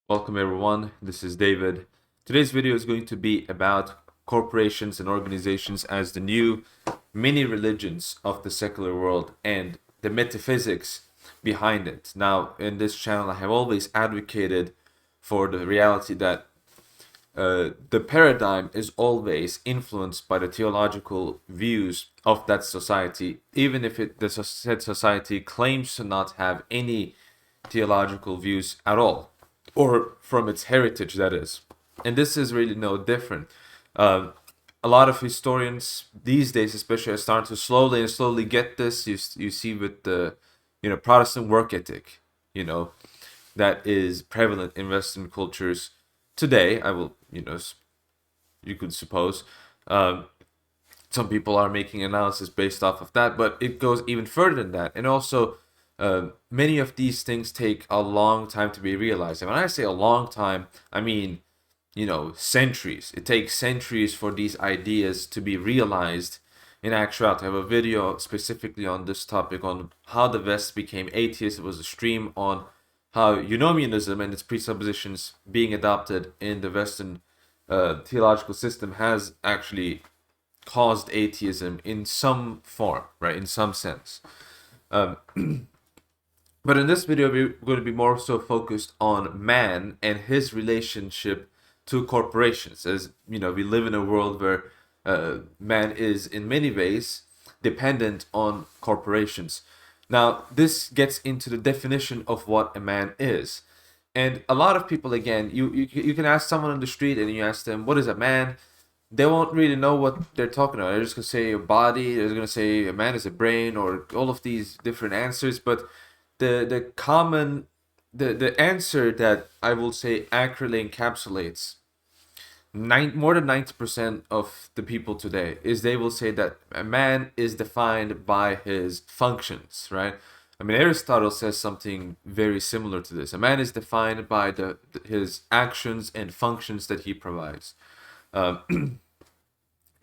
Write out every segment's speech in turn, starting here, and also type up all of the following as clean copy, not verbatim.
Welcome everyone, this is David. Today's video is going to be about corporations and organizations as the new mini religions of the secular world and the metaphysics behind it. Now, in this channel, I have always advocated for the reality that the paradigm is always influenced by the theological views of that society, even if the said society claims to not have any theological views at all, or from its heritage, that is. And this is really no different. Uh, a lot of historians these days, especially, are starting to slowly get this. You see with the Protestant work ethic, that is prevalent in Western cultures today. I will, you could suppose. Um, some people are making analysis based off of that, but it goes even further than that. And also, many of these things take a long time to be realized. And when I say a long time, I mean, centuries. It takes centuries for these ideas to be realized in actuality. I have a video specifically on this topic on how the West became atheist. It was a stream on how eunomianism and its presuppositions being adopted in the Western theological system has actually caused atheism in some form, right? In some sense. Um, but in this video, we're going to be more so focused on man and his relationship to corporations. As we live in a world where man is in many ways dependent on corporations. Now, this gets into the definition of what a man is. And a lot of people, again, you can ask someone on the street and you ask them, what is a man? They won't really know what they're talking about. They're just gonna say a body. They're gonna say a man is a brain, or all of these different answers. But the common the answer that I will say accurately encapsulates more than 90% of the people today is they will say that a man is defined by his functions, right? I mean, Aristotle says something very similar to this. A man is defined by his actions and functions that he provides. And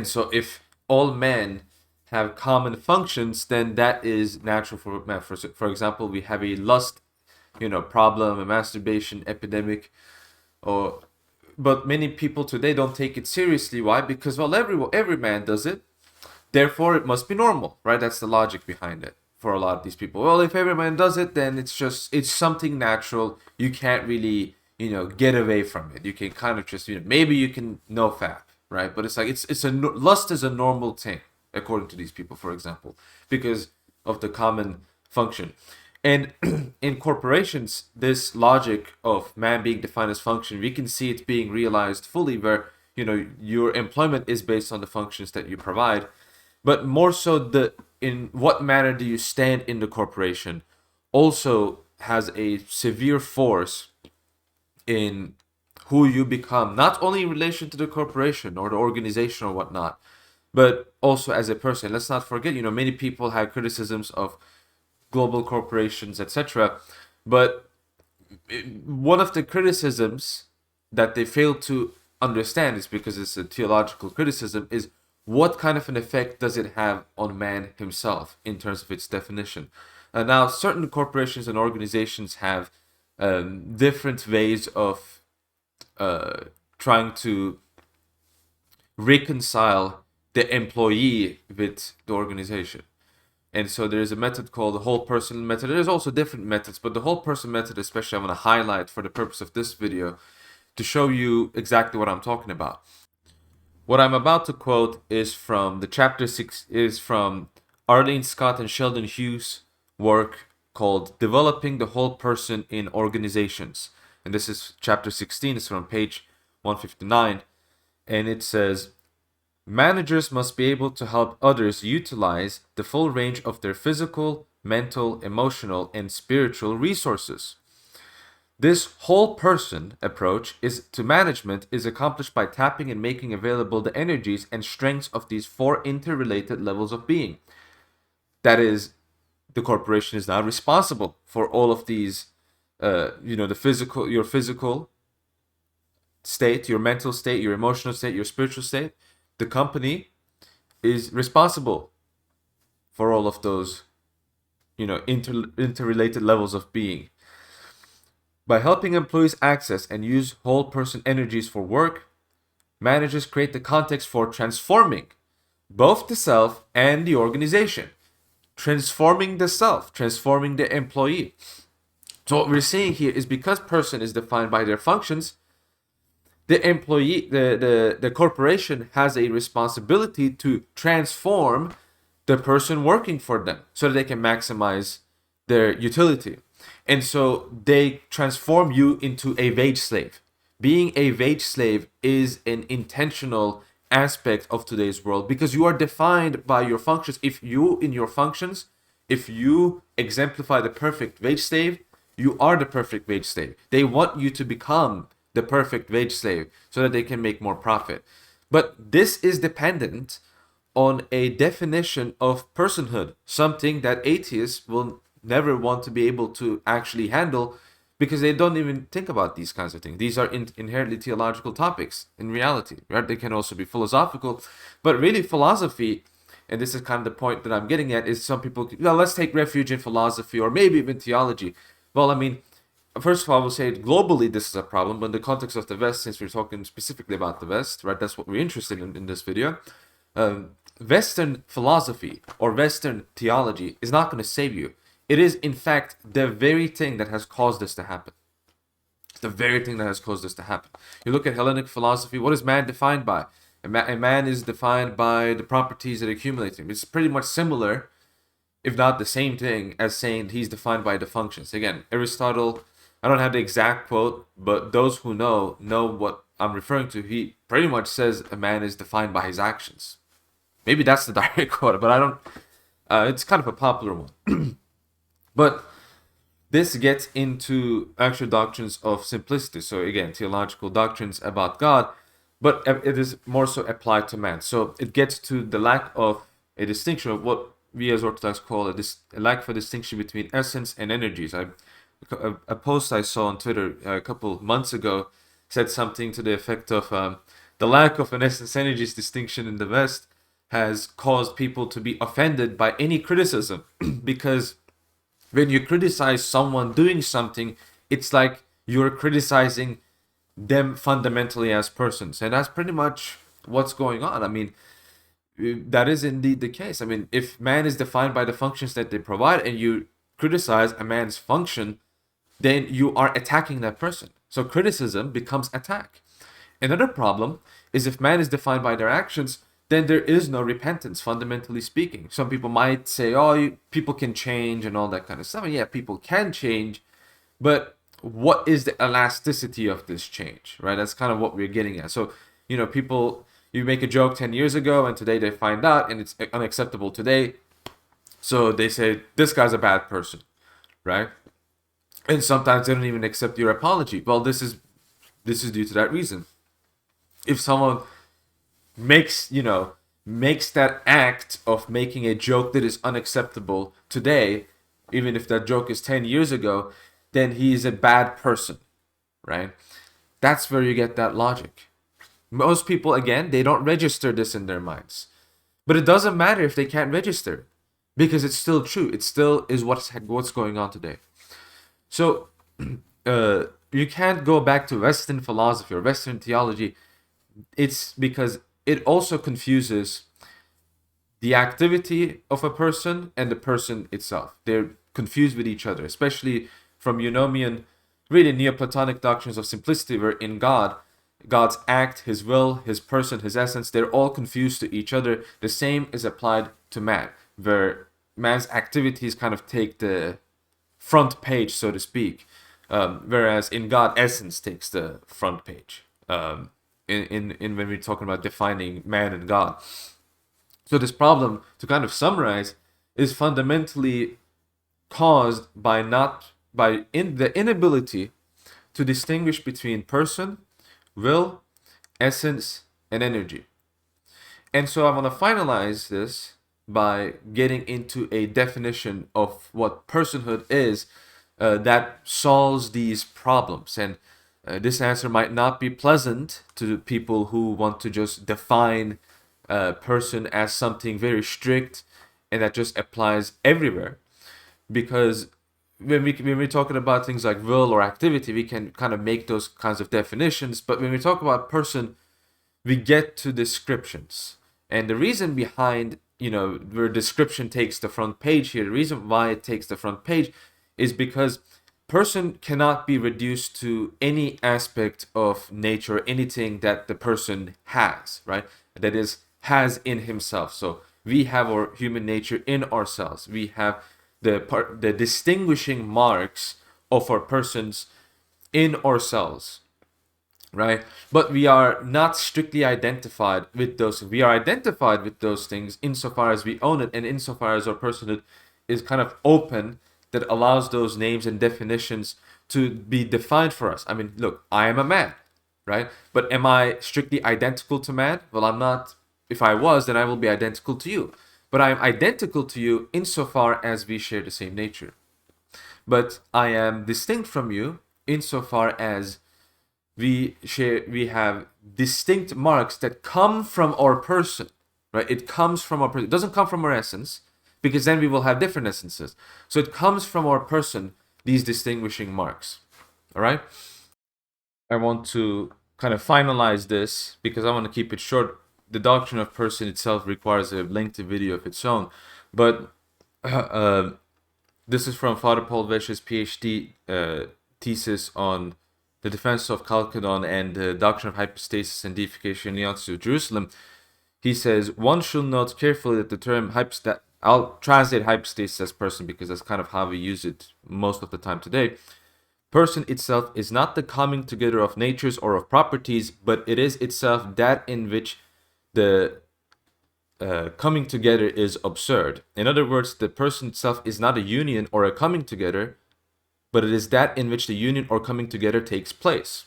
so if all men have common functions, then that is natural for man. For example, we have a lust, problem, a masturbation epidemic, or but many people today don't take it seriously. Why? Because every man does it, therefore it must be normal, right? That's the logic behind it for a lot of these people. Well, if every man does it, then it's something natural. You can't really get away from it. You can kind of just maybe you can no fap, right? But it's like lust is a normal thing according to these people, for example, because of the common function. And in corporations, this logic of man being defined as function, we can see it being realized fully, where your employment is based on the functions that you provide, but more so in what manner do you stand in the corporation also has a severe force in who you become, not only in relation to the corporation or the organization or whatnot, but also as a person. Let's not forget, many people have criticisms of global corporations, etc. But one of the criticisms that they fail to understand is because it's a theological criticism is what kind of an effect does it have on man himself in terms of its definition. Now, certain corporations and organizations have different ways of trying to reconcile the employee with the organization. And so there's a method called the whole person method. There's also different methods, but the whole person method especially I'm going to highlight for the purpose of this video to show you exactly what I'm talking about. What I'm about to quote is from the chapter 6, is from Arlene Scott and Sheldon Hughes' work called Developing the Whole Person in Organizations. And this is chapter 16, it's from page 159. And it says, managers must be able to help others utilize the full range of their physical, mental, emotional, and spiritual resources. This whole person approach to management is accomplished by tapping and making available the energies and strengths of these four interrelated levels of being. That is, the corporation is now responsible for all of these, your physical state, your mental state, your emotional state, your spiritual state. The company is responsible for all of those, interrelated levels of being. By helping employees access and use whole person energies for work, managers create the context for transforming both the self and the organization. Transforming the self, transforming the employee. So what we're seeing here is because person is defined by their functions, the employee, the corporation has a responsibility to transform the person working for them so that they can maximize their utility. And so they transform you into a wage slave. Being a wage slave is an intentional aspect of today's world because you are defined by your functions. If you, in your functions, if you exemplify the perfect wage slave, you are the perfect wage slave. They want you to become the perfect wage slave so that they can make more profit. But this is dependent on a definition of personhood, something that atheists will never want to be able to actually handle because they don't even think about these kinds of things. These are inherently theological topics in reality, right? They can also be philosophical, but really philosophy, and this is kind of the point that I'm getting at, is some people, well, let's take refuge in philosophy or maybe even theology. Well, I mean, first of all, I will say globally this is a problem, but in the context of the West, since we're talking specifically about the West, right? That's what we're interested in this video. Western philosophy or Western theology is not going to save you. It is, in fact, the very thing that has caused this to happen. It's the very thing that has caused this to happen. You look at Hellenic philosophy, what is man defined by? A man is defined by the properties that accumulate him. It's pretty much similar, if not the same thing, as saying he's defined by the functions. Again, Aristotle, I don't have the exact quote, but those who know what I'm referring to. He pretty much says a man is defined by his actions. Maybe that's the direct quote, but I don't. It's kind of a popular one. But this gets into actual doctrines of simplicity. So again, theological doctrines about God, but it is more so applied to man. So it gets to the lack of a distinction of what we as Orthodox call a lack of a distinction between essence and energies. A post I saw on Twitter a couple months ago said something to the effect of the lack of an essence energies distinction in the West has caused people to be offended by any criticism because when you criticize someone doing something, it's like you're criticizing them fundamentally as persons. And that's pretty much what's going on. I mean, that is indeed the case. I mean, if man is defined by the functions that they provide and you criticize a man's function, then you are attacking that person. So criticism becomes attack. Another problem is if man is defined by their actions, then there is no repentance, fundamentally speaking. Some people might say, oh, people can change and all that kind of stuff. And yeah, people can change, but what is the elasticity of this change, right? That's kind of what we're getting at. So, people, you make a joke 10 years ago and today they find out and it's unacceptable today. So they say, this guy's a bad person, right? And sometimes they don't even accept your apology. Well, this is due to that reason. If someone makes that act of making a joke that is unacceptable today, even if that joke is 10 years ago, then he is a bad person, right? That's where you get that logic. Most people, again, they don't register this in their minds. But it doesn't matter if they can't register because it's still true. It still is what's going on today. So you can't go back to Western philosophy or Western theology. It's because it also confuses the activity of a person and the person itself. They're confused with each other, especially from Eunomian, really Neoplatonic doctrines of simplicity, where in God's act, his will, his person, his essence, they're all confused to each other. The same is applied to man, where man's activities kind of take the front page, so to speak, whereas in God, essence takes the front page. In when we're talking about defining man and God. So this problem, to kind of summarize, is fundamentally caused by the inability to distinguish between person, will, essence, and energy. And so I want to finalize this by getting into a definition of what personhood is that solves these problems. And this answer might not be pleasant to people who want to just define a person as something very strict and that just applies everywhere. Because when we're talking about things like will or activity, we can kind of make those kinds of definitions. But when we talk about person, we get to descriptions. And the reason behind, where description takes the front page here, the reason why it takes the front page is because person cannot be reduced to any aspect of nature, anything that the person has, right? That is, has in himself. So we have our human nature in ourselves. We have the distinguishing marks of our persons in ourselves, right? But we are not strictly identified with those. We are identified with those things insofar as we own it, and insofar as our personhood is kind of open, that allows those names and definitions to be defined for us. I mean, look, I am a man, right? But am I strictly identical to man? Well, I'm not. If I was, then I will be identical to you. But I am identical to you insofar as we share the same nature. But I am distinct from you insofar as we have distinct marks that come from our person, right? It comes from our person. It doesn't come from our essence, because then we will have different essences. So it comes from our person, these distinguishing marks. All right? I want to kind of finalize this because I want to keep it short. The doctrine of person itself requires a lengthy video of its own. But this is from Father Paul Vesch's PhD thesis on the defense of Chalcedon and the doctrine of hypostasis and deification in the Council of Jerusalem. He says, one should note carefully that the term hypostasis, I'll translate hypostasis as person because that's kind of how we use it most of the time today. Person itself is not the coming together of natures or of properties, but it is itself that in which the coming together is absurd. In other words, the person itself is not a union or a coming together, but it is that in which the union or coming together takes place.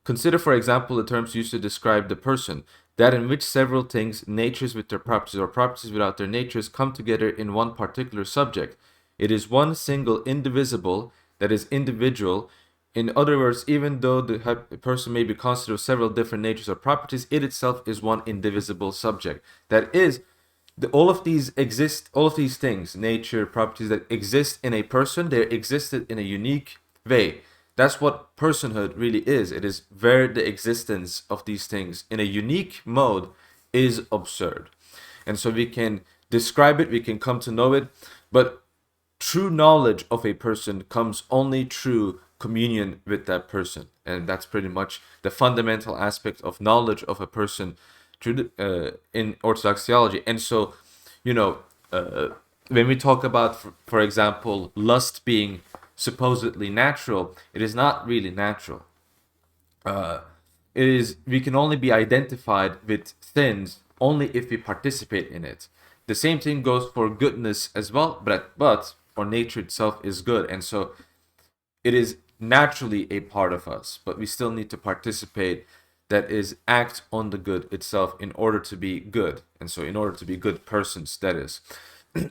Consider, for example, the terms used to describe the person, that in which several things, natures with their properties or properties without their natures, come together in one particular subject. It is one single indivisible, that is individual. In other words, even though the person may be constituted of several different natures or properties, it itself is one indivisible subject. That is, all of these things, nature, properties that exist in a person, they existed in a unique way. That's what personhood really is. It is where the existence of these things in a unique mode is absurd. And so we can describe it, we can come to know it, but true knowledge of a person comes only through communion with that person. And that's pretty much the fundamental aspect of knowledge of a person in Orthodox theology. And so, when we talk about, for example, lust being supposedly natural, it is not really natural. We can only be identified with sins only if we participate in it. The same thing goes for goodness as well, but our nature itself is good, and so it is naturally a part of us, but we still need to participate, that is, act on the good itself in order to be good. And so in order to be good persons, that is.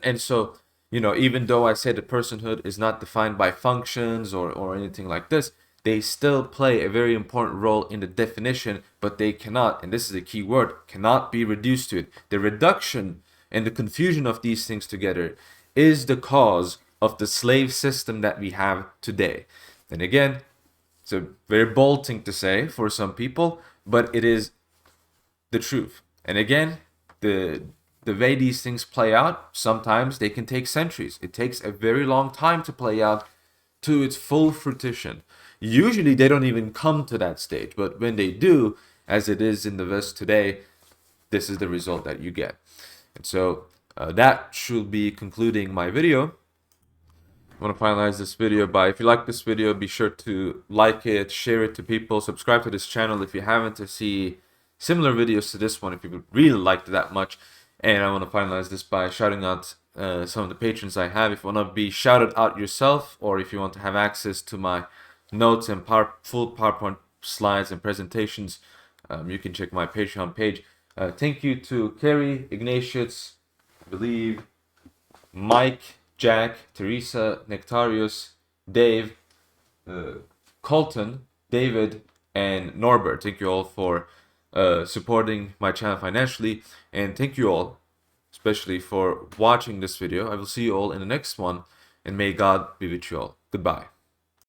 And so, even though I say that personhood is not defined by functions or anything like this, they still play a very important role in the definition, but they cannot, and this is a key word, cannot be reduced to it. The reduction and the confusion of these things together is the cause of the slave system that we have today. And again, it's a very bold thing to say for some people, but it is the truth. And again, the way these things play out, sometimes they can take centuries. It takes a very long time to play out to its full fruition. Usually they don't even come to that stage, but when they do, as it is in the West today, this is the result that you get. And so that should be concluding my video. I want to finalize this video by, if you like this video, be sure to like it, share it to people, subscribe to this channel if you haven't, to see similar videos to this one if you really liked it that much. And I want to finalize this by shouting out some of the patrons I have. If you want to be shouted out yourself, or if you want to have access to my notes and full PowerPoint slides and presentations, you can check my Patreon page. Thank you to Kerry, Ignatius, I believe, Mike, Jack, Teresa, Nectarius, Dave, Colton, David, and Norbert. Thank you all for supporting my channel financially, and thank you all especially for watching this video. I will see you all in the next one, and may God be with you all. Goodbye.